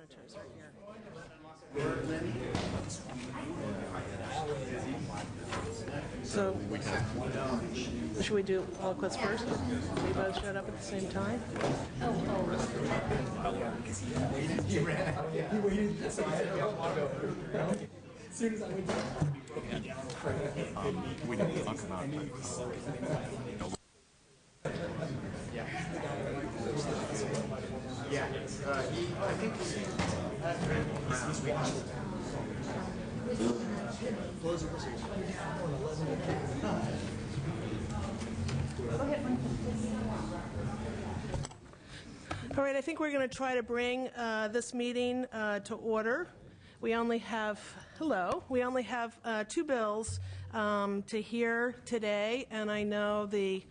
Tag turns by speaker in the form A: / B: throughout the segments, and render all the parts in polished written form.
A: senators are here. So, should we do Alquist first? We both showed up at the same time?
B: He waited, so I had to walk over. As soon as I went down,
C: we didn't talk about
D: I think
A: All right, I think we're going to try to bring this meeting to order. We only have two bills to hear today, and I know the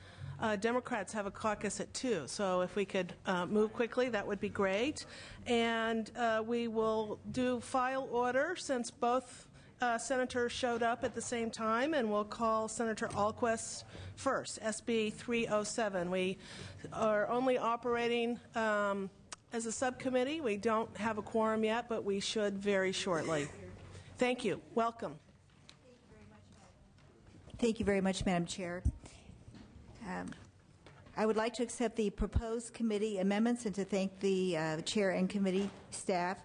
A: Democrats have a caucus at 2, so if we could move quickly, that would be great. And we will do file order since both senators showed up at the same time, and we'll call Senator Alquist first, SB 307. We are only operating as a subcommittee. We don't have a quorum yet, but we should very shortly. Thank you. Welcome.
E: Thank you very much, Madam Chair. I would like to accept the proposed committee amendments and to thank the chair and committee staff,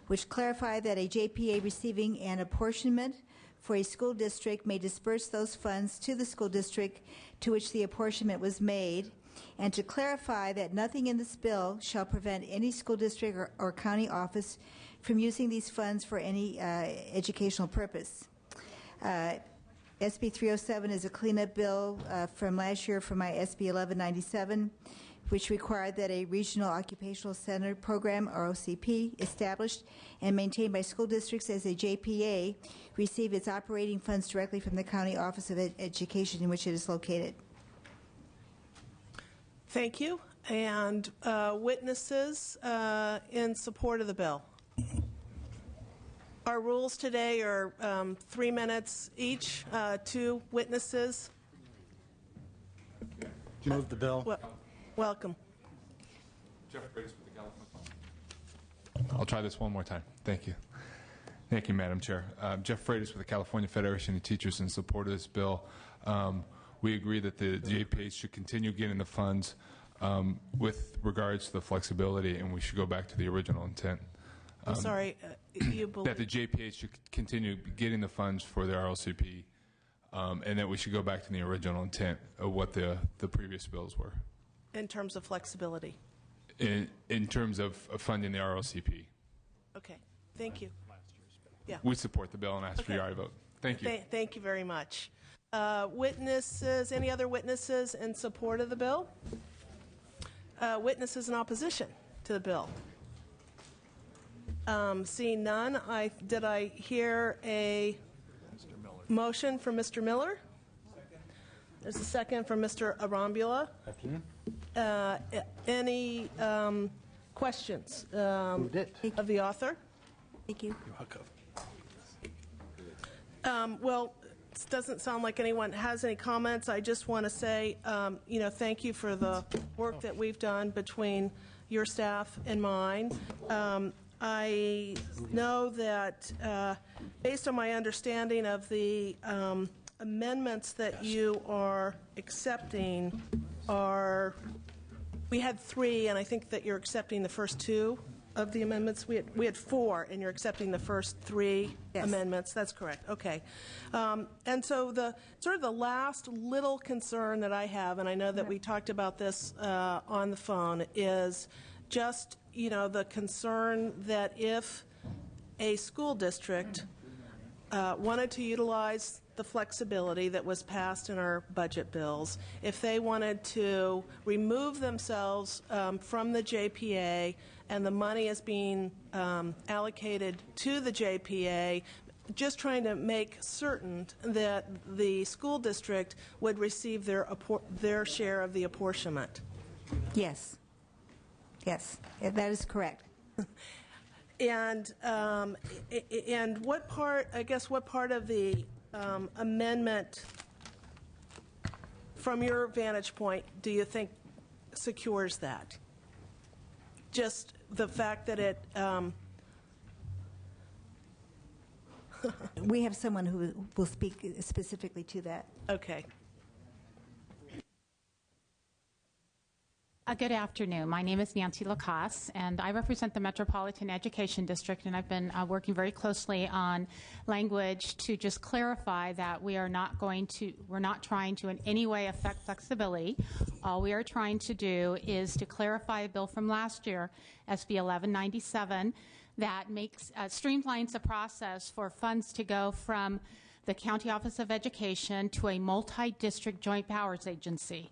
E: which clarify that a JPA receiving an apportionment for a school district may disperse those funds to the school district to which the apportionment was made, and to clarify that nothing in this bill shall prevent any school district or county office from using these funds for any educational purpose. SB 307 is a cleanup bill from last year from my SB 1197, which required that a regional occupational center program, or OCP, established and maintained by school districts as a JPA, receive its operating funds directly from the County Office of Education in which it is located.
A: Thank you. And witnesses in support of the bill. Our rules today are 3 minutes each, 2 witnesses.
F: Move the bill.
A: Welcome.
C: Jeff Freitas with the California. I'll try this one more time. Thank you. Thank you, Madam Chair. Jeff Freitas with the California Federation of Teachers in support of this bill. We agree that the JPAs should continue getting the funds with regards to the flexibility, and we should go back to the original intent.
A: I'm sorry, you believe
C: that the JPAs should continue getting the funds for their RLCP, and that we should go back to the original intent of what the previous bills were.
A: in terms of flexibility?
C: In terms of funding the RLCP.
A: Okay, thank you. Yeah.
C: We support the bill and ask for your aye vote. Thank you.
A: Thank you very much. Witnesses, any other witnesses in support of the bill? Witnesses in opposition to the bill? Seeing none, did I hear a motion from Mr. Miller? Second. There's a second from Mr. Arambula. Any questions of the author?
E: Thank you.
F: You're welcome.
A: Well, it doesn't sound like anyone has any comments. I just want to say, thank you for the work that we've done between your staff and mine. I know that based on my understanding of the amendments that you are accepting we had 3, and I think that you're accepting the first 2 of the amendments. We had 4, and you're accepting the first 3 amendments. That's correct. Okay. And so the last little concern that I have, and I know that we talked about this on the phone, is just the concern that if a school district wanted to utilize the flexibility that was passed in our budget bills, if they wanted to remove themselves from the JPA and the money is being allocated to the JPA, just trying to make certain that the school district would receive their share of the apportionment.
E: Yes. Yes, that is correct.
A: And what part of the amendment, from your vantage point, do you think secures that? Just the fact that it
E: We have someone who will speak specifically to that.
A: Okay.
F: Good afternoon. My name is Nancy Lacasse, and I represent the Metropolitan Education District, and I've been working very closely on language to just clarify that we're not trying to in any way affect flexibility. All we are trying to do is to clarify a bill from last year, SB 1197, that streamlines the process for funds to go from the County Office of Education to a multi-district joint powers agency.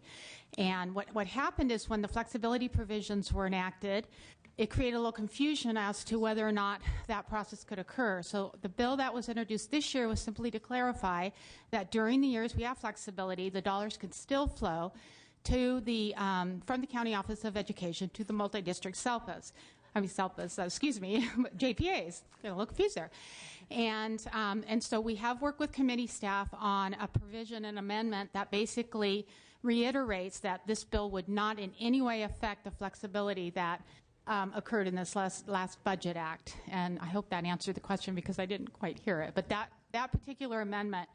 F: And what happened is when the flexibility provisions were enacted, it created a little confusion as to whether or not that process could occur. So the bill that was introduced this year was simply to clarify that during the years we have flexibility, the dollars could still flow to from the County Office of Education to the multi-district JPAs. JPAs. Got a little confused there. And so we have worked with committee staff on a provision and amendment that basically reiterates that this bill would not in any way affect the flexibility that occurred in this last Budget Act. And I hope that answered the question because I didn't quite hear it. But that particular amendment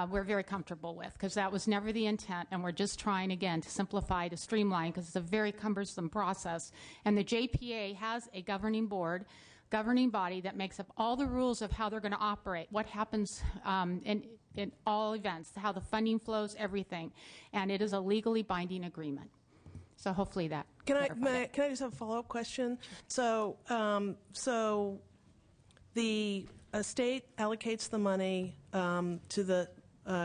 F: we're very comfortable with because that was never the intent, and we're just trying, again, to simplify, to streamline, because it's a very cumbersome process. And the JPA has a governing body that makes up all the rules of how they're going to operate, what happens in all events, how the funding flows, everything. And it is a legally binding agreement. So hopefully that
A: Can I just have a follow-up question? So the state allocates the money to the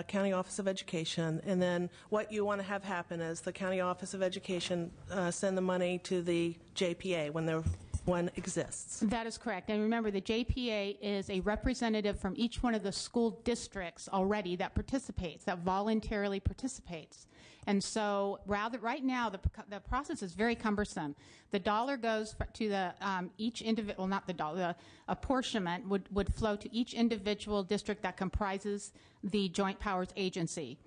A: County Office of Education, and then what you want to have happen is the County Office of Education send the money to the JPA when one exists.
F: That is correct. And remember, the JPA is a representative from each one of the school districts already that participates, that voluntarily participates. And so right now, the process is very cumbersome. The dollar goes to the each individual, well, not the dollar, the apportionment would flow to each individual district that comprises the Joint Powers Agency.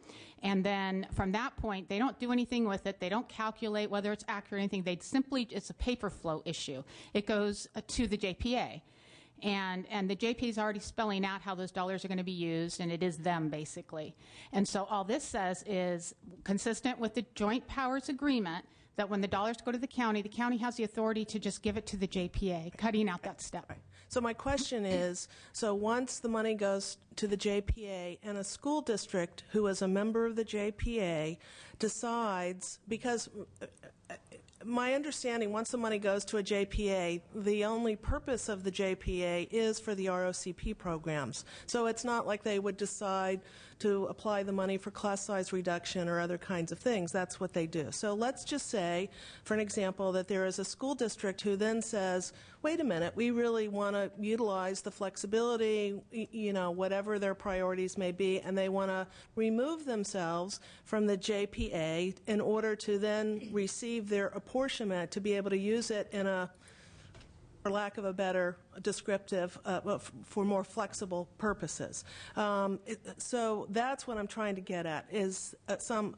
F: And then from that point, they don't do anything with it. They don't calculate whether it's accurate or anything. It's a paper flow issue. It goes to the JPA. And the JPA is already spelling out how those dollars are going to be used, and it is them, basically. And so all this says is consistent with the Joint Powers Agreement that when the dollars go to the county has the authority to just give it to the JPA, cutting out that step.
A: Right. So my question is, so once the money goes to the JPA and a school district who is a member of the JPA decides, because my understanding, once the money goes to a JPA, the only purpose of the JPA is for the ROCP programs. So it's not like they would decide to apply the money for class size reduction or other kinds of things. That's what they do. So let's just say, for an example, that there is a school district who then says, wait a minute, we really want to utilize the flexibility, whatever their priorities may be, and they want to remove themselves from the JPA in order to then receive their apportionment to be able to use it in a, for lack of a better descriptive, for more flexible purposes. So that's what I'm trying to get at, is some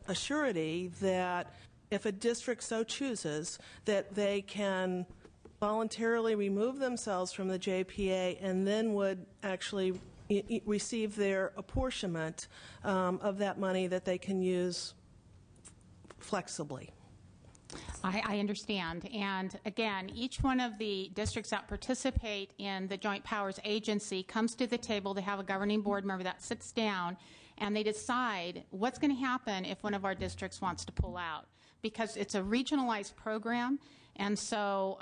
A: assurity that if a district so chooses that they can voluntarily remove themselves from the JPA and then would actually receive their apportionment of that money that they can use flexibly.
F: I understand. And again, each one of the districts that participate in the Joint Powers Agency comes to the table. They have a governing board member that sits down and they decide what's going to happen if one of our districts wants to pull out, because it's a regionalized program. And so,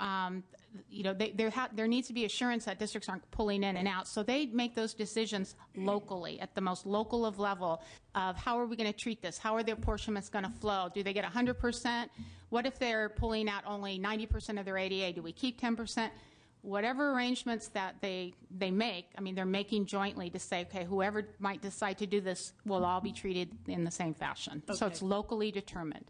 F: there needs to be assurance that districts aren't pulling in and out. So they make those decisions locally, at the most local of level, of how are we going to treat this? How are the apportionments going to flow? Do they get 100%? What if they're pulling out only 90% of their ADA? Do we keep 10%? Whatever arrangements that they make, they're making jointly to say, okay, whoever might decide to do this will all be treated in the same fashion. Okay. So it's locally determined.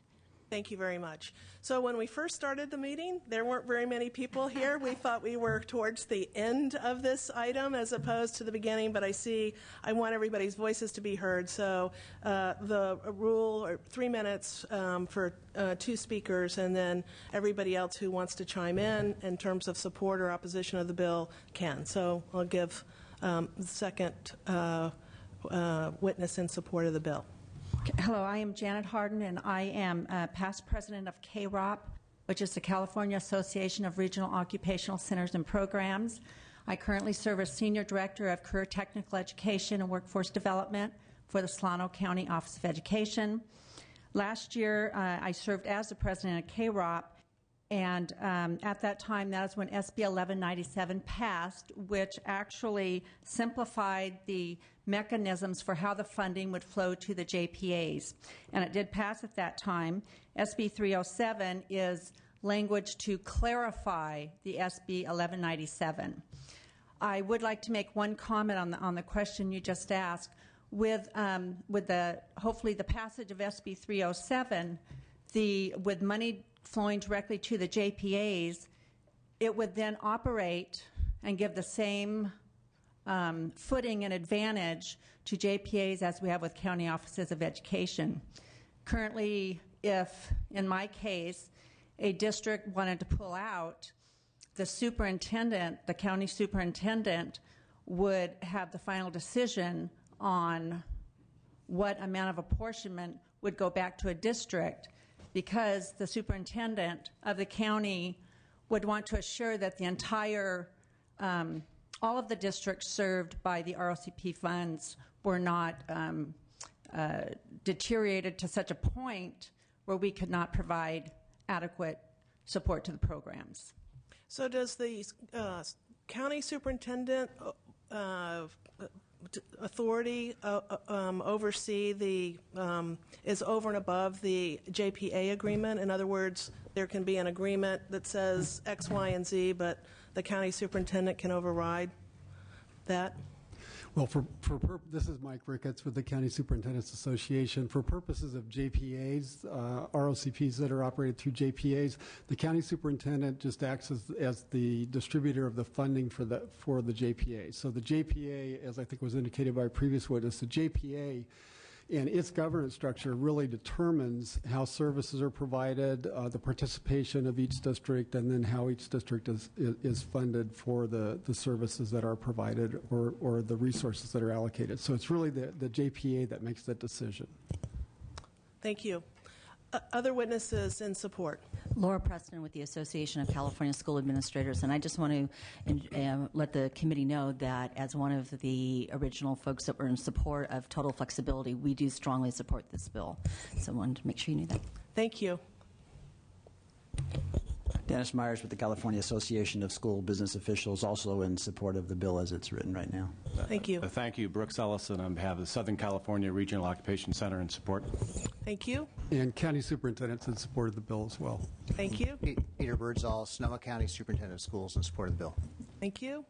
A: Thank you very much. So when we first started the meeting, there weren't very many people here. We thought we were towards the end of this item as opposed to the beginning, but I want everybody's voices to be heard. So the rule, or 3 minutes for 2 speakers, and then everybody else who wants to chime in terms of support or opposition of the bill can. So I'll give the second witness in support of the bill.
G: Hello, I am Janet Harden, and I am past president of KROP, which is the California Association of Regional Occupational Centers and Programs. I currently serve as Senior Director of Career Technical Education and Workforce Development for the Solano County Office of Education. Last year, I served as the president of KROP, and at that time, that is when SB 1197 passed, which actually simplified the mechanisms for how the funding would flow to the JPAs. And it did pass at that time. SB 307 is language to clarify the SB 1197. I would like to make one comment on the question you just asked. With hopefully the passage of SB 307, with money flowing directly to the JPAs, it would then operate and give the same footing and advantage to JPAs as we have with county offices of education. Currently, if, in my case, a district wanted to pull out, the county superintendent would have the final decision on what amount of apportionment would go back to a district, because the superintendent of the county would want to assure that the entire, all of the districts served by the ROCP funds were not deteriorated to such a point where we could not provide adequate support to the programs.
A: So does the county superintendent authority oversee is over and above the JPA agreement? In other words, there can be an agreement that says X, Y, and Z, but the county superintendent can override that?
H: Well, this is Mike Ricketts with the County Superintendents Association. For purposes of JPAs, ROCPs that are operated through JPAs, the county superintendent just acts as the distributor of the funding for the JPA. So the JPA, as I think was indicated by a previous witness, the JPA and its governance structure really determines how services are provided, the participation of each district, and then how each district is funded for the services that are provided or the resources that are allocated. So it's really the JPA that makes that decision.
A: Thank you. Other witnesses in support?
I: Laura Preston with the Association of California School Administrators, and I just want to let the committee know that as one of the original folks that were in support of total flexibility, we do strongly support this bill. So I wanted to make sure you knew that.
A: Thank you.
J: Dennis Myers with the California Association of School Business Officials, also in support of the bill as it's written right now.
A: Thank you.
K: Thank you. Brooks Ellison on behalf of the Southern California Regional Occupation Center in support.
A: Thank you.
H: And county superintendents in support of the bill as well.
A: Thank you.
D: Peter Birdsall, Sonoma County Superintendent of Schools, in support of the bill.
A: Thank you.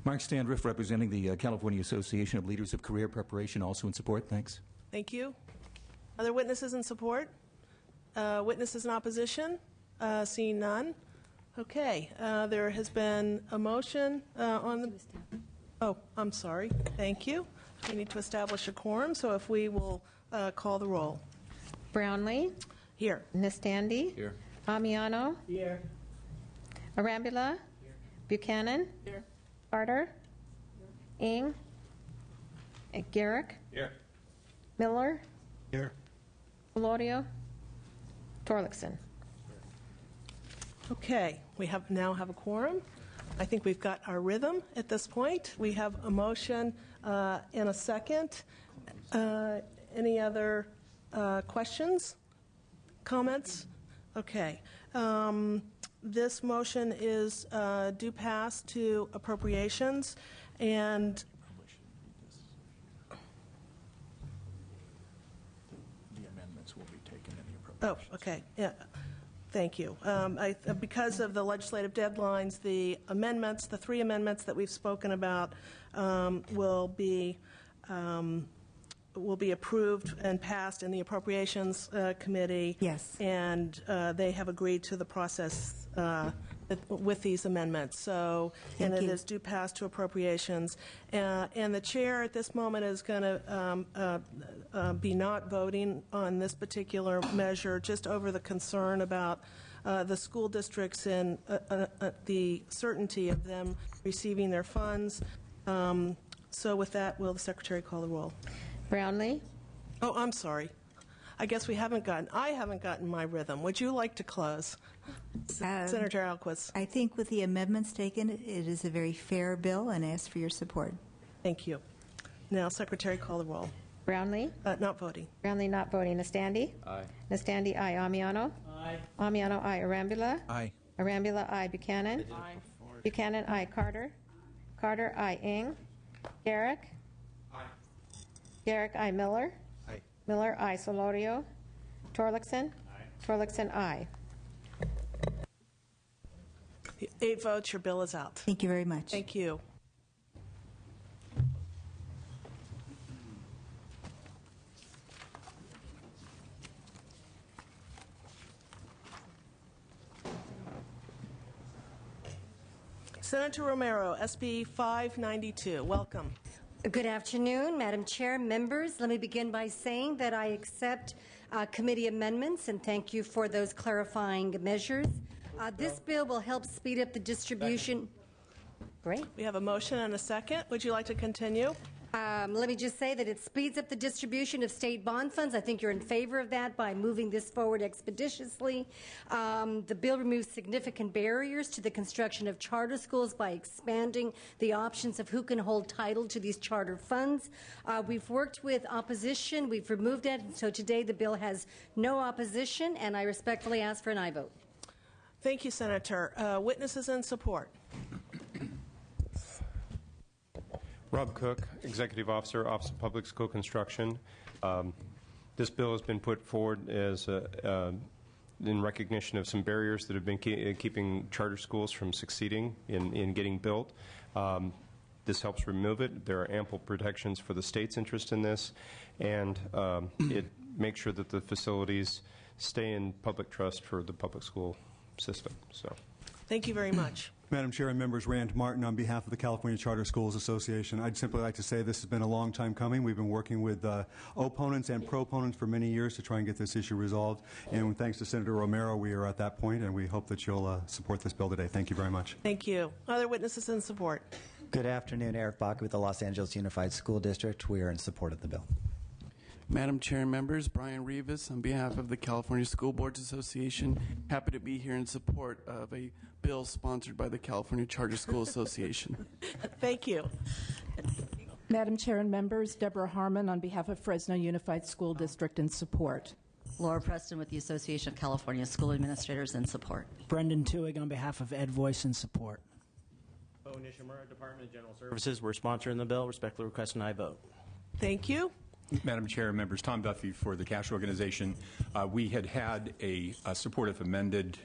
L: Mark Standriff, representing the California Association of Leaders of Career Preparation, also in support. Thanks.
A: Thank you. Other witnesses in support? Witnesses in opposition? Seeing none. Okay. There has been a motion on the... Oh, I'm sorry. Thank you. We need to establish a quorum, so if we will call the roll.
M: Brownlee.
A: Here.
M: Nestandi.
K: Here.
M: Amiano.
B: Here.
M: Arambula. Here. Buchanan.
B: Here.
M: Carter. Ing. Garrick.
K: Here.
M: Miller.
J: Here.
M: Velorio. Torlakson.
A: Okay. We now have a quorum. I think we've got our rhythm at this point. We have a motion in a second. Any other questions? Comments? Okay. This motion is due pass to appropriations, and
L: The amendments will be taken in the appropriations.
A: oh, okay. Yeah. Thank you. Because of the legislative deadlines, the amendments, the three amendments that we've spoken about, will be approved and passed in the Appropriations Committee.
E: Yes.
A: And they have agreed to the process with these amendments. So, and it is due pass to Appropriations. And the chair at this moment is going to be not voting on this particular measure, just over the concern about the school districts and the certainty of them receiving their funds. So with that, will the Secretary call the roll?
M: Brownlee,
A: Oh, I'm sorry. I guess I haven't gotten my rhythm. Would you like to close? Senator Alquist.
E: I think with the amendments taken, it is a very fair bill, and I ask for your support.
A: Thank you. Now, Secretary, call the roll.
M: Brownlee,
A: Not voting.
M: Brownlee not voting. Nastandi?
B: Aye.
M: Nastandi, aye. Amiano?
B: Aye.
M: Amiano, aye. Arambula?
L: Aye.
M: Arambula, aye. Buchanan?
B: Aye.
M: Buchanan, aye. Carter? Carter, aye. Ing? Garrick?
B: Aye.
M: Garrick, aye. Miller?
B: Aye.
M: Miller, aye. Solorio? Torlakson?
B: Aye.
M: Torlakson, aye.
A: 8 votes, your bill is out.
E: Thank you very much.
A: Thank you. Senator Romero, SB 592. Welcome.
N: Good afternoon, Madam Chair, members. Let me begin by saying that I accept committee amendments and thank you for those clarifying measures. This bill will help speed up the distribution. Great.
A: We have a motion and a second. Would you like to continue?
N: Let me just say that it speeds up the distribution of state bond funds. I think you're in favor of that by moving this forward expeditiously. The bill removes significant barriers to the construction of charter schools by expanding the options of who can hold title to these charter funds. We've worked with opposition. We've removed that. So today the bill has no opposition, and I respectfully ask for an aye vote.
A: Thank you, Senator. Witnesses in support.
O: Rob Cook, Executive Officer, Office of Public School Construction. This bill has been put forward as in recognition of some barriers that have been keeping charter schools from succeeding in getting built. This helps remove it. There are ample protections for the state's interest in this, and it makes sure that the facilities stay in public trust for the public school system. So,
A: thank you very much.
P: Madam Chair and members, Rand Martin on behalf of the California Charter Schools Association. I'd simply like to say this has been a long time coming. We've been working with opponents and proponents for many years to try and get this issue resolved. And thanks to Senator Romero, we are at that point, and we hope that you'll support this bill today. Thank you very much.
A: Thank you. Other witnesses in support?
Q: Good afternoon. Eric Baca with the Los Angeles Unified School District. We are in support of the bill.
R: Madam Chair and members, Brian Rivas on behalf of the California School Boards Association. Happy to be here in support of a bill sponsored by the California Charter School Association.
A: Thank you.
S: Madam Chair and members, Deborah Harmon on behalf of Fresno Unified School District in support.
I: Laura Preston with the Association of California School Administrators in support.
T: Brendan Tuig on behalf of Ed Voice in support.
U: Bo Nishimura, Department of General Services. We're sponsoring the bill. Respectfully request an aye vote.
A: Thank you.
V: Madam Chair and members, Tom Duffy for the Cash Organization. We had a supportive amended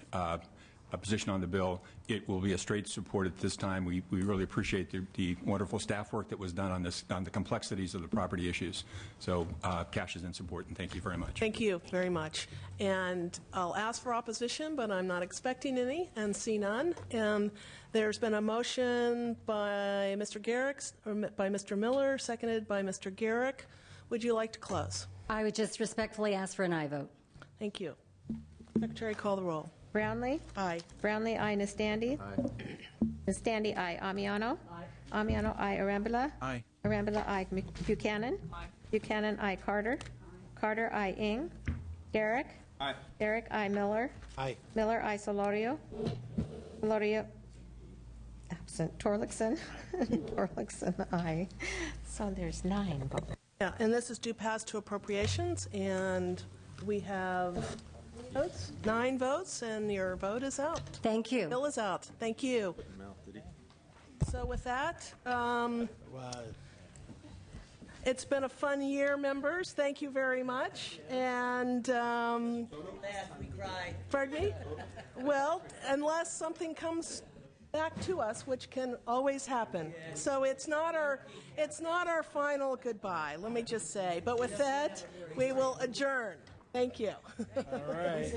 V: position on the bill. It will be a straight support at this time. We really appreciate the wonderful staff work that was done on the complexities of the property issues. So Cash is in support, and thank you very much.
A: Thank you very much. And I'll ask for opposition, but I'm not expecting any, and see none. And there's been a motion by Mr. Garrick, or by Mr. Miller, seconded by Mr. Garrick. Would you like to close?
N: I would just respectfully ask for an aye vote.
A: Thank you. Secretary, call the roll.
M: Brownlee?
A: Aye.
M: Brownlee, aye. Nastandi?
B: Aye.
M: Nastandi, aye. Amiano?
S: Aye.
M: Amiano, aye. Arambula?
L: Aye.
M: Arambula, aye. Buchanan?
S: Aye.
M: Buchanan, aye. Carter? Carter, aye. Ing? Garrick?
B: Aye.
M: Garrick, aye. Miller?
B: Aye.
M: Miller, aye. Solorio? Solorio, absent. Torlakson? Torlakson, aye. So there's 9 votes.
A: Yeah, and this is due pass to appropriations, and we have votes, 9 votes, and your vote is out.
N: Thank you.
A: Bill is out. Thank you. So with that, it's been a fun year, members. Thank you very much. And pardon me? Well, unless something comes back to us, which can always happen. So it's not our final goodbye, let me just say. But with that, we will adjourn. Thank you.
B: All right.